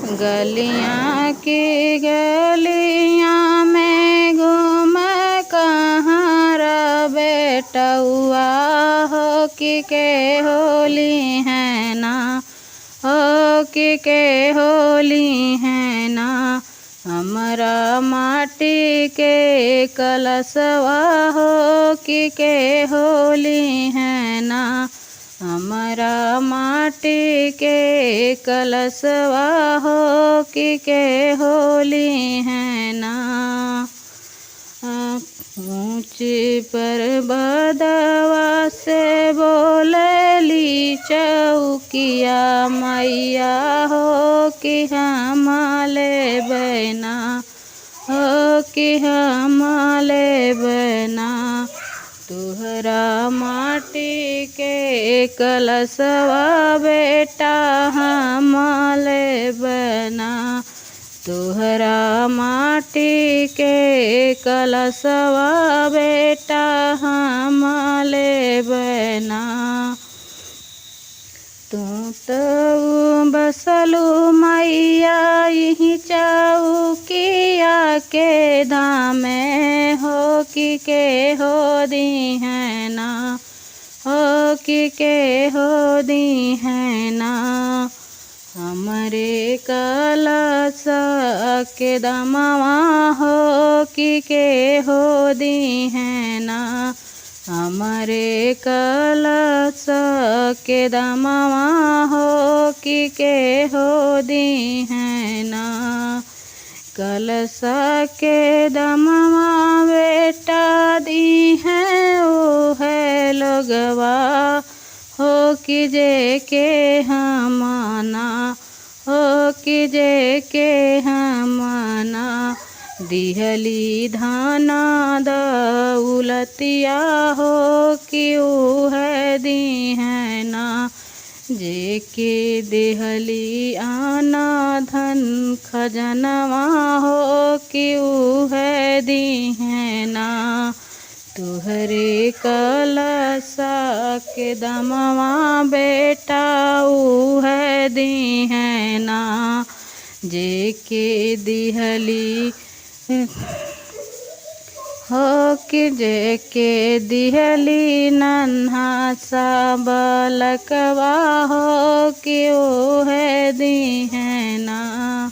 गलियाँ की गलियाँ में घूम कहाँ रा बेटउआ हो के होली है ना, हो के होली है ना। हमरा माटी के कलशवा हो के होली है ना। हमरा माटी के कलशवा हो के होली है ना। ऊँची पर्वतवा से बोलली चौकिया मैया हो कि हम लेबै ना, हो कि हम लेबै ना। तुहरा माटी के कलशवा बेटा हम लेबै ना। तुहरा माटी के कलशवा बेटा हम लेबै ना। तू तो बसलू मैया यही चौकिया के दामे हो कि के हो दी है ना, हो कि के हो दी है ना। हमरे कलश के दमवा हो कि के हो दी है ना। हमरे कलश के दमवा हो कि के हो दी है ना। कलश के दमवा बेटा दी है ओ है लोगवा हो कि जे के हमना, हो कि जे के हमना। दिहली धाना दौलतिया हो कि है दी है ना। जे के दिहली आना धन खजनवा हो कि है दी है ना। तुहरे कलशा के दमवा बेटा है दी है ना। जे के दिहली हो कि जे के दिहली नन्हा सा बालकवा हो कि है दी है ना।